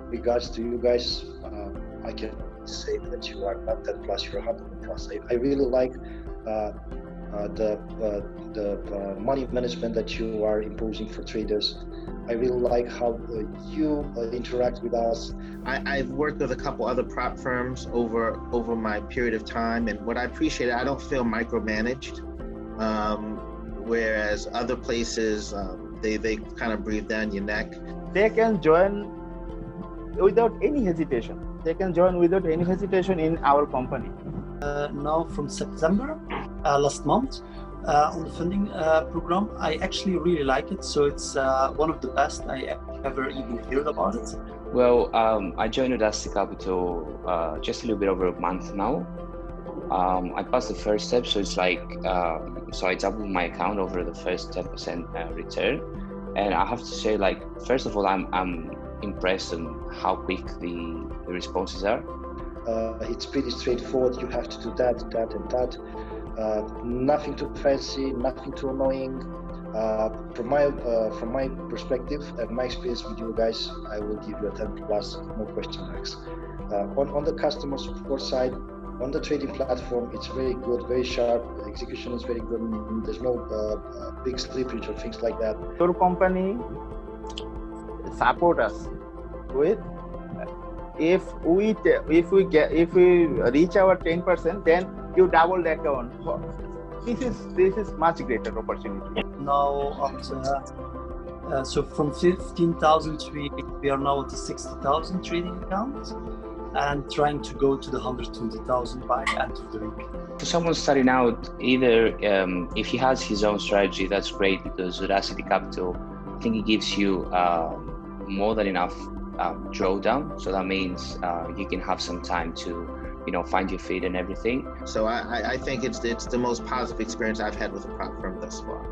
Regards to you guys, I can say that you are not 10 plus, you're 100 plus. I really like the money management that you are imposing for traders. I really like how you interact with us. I've worked with a couple other prop firms over my period of time, and what I appreciate, I don't feel micromanaged, whereas other places, they kind of breathe down your neck. They can join without any hesitation. They can join without any hesitation in our company. Now from September last month on the funding program, I actually really like it. So it's one of the best I ever even heard about it. Well, I joined AudaCity Capital just a little bit over a month now. I passed the first step, so it's like, so I doubled my account over the first 10% return. And I have to say, like, first of all, I'm impressed on how quick the responses are. It's pretty straightforward. You have to do that, and that. Nothing too fancy, nothing too annoying. From my perspective and my experience with you guys, I will give you a 10 plus, no question marks. On the customer support side, on the trading platform, it's very good, very sharp. Execution is very good. There's no big slippage or things like that. Your company support us with if we reach our 10%, then you double the account. This is much greater opportunity. Now so from 15,000 we are now at the 60,000 trading account and trying to go to the 120,000 by end of the week. For someone starting out, either if he has his own strategy, that's great, because AudaCity Capital, I think it gives you more than enough drawdown. So that means you can have some time to, find your feet and everything. So I think it's the most positive experience I've had with a prop firm thus far.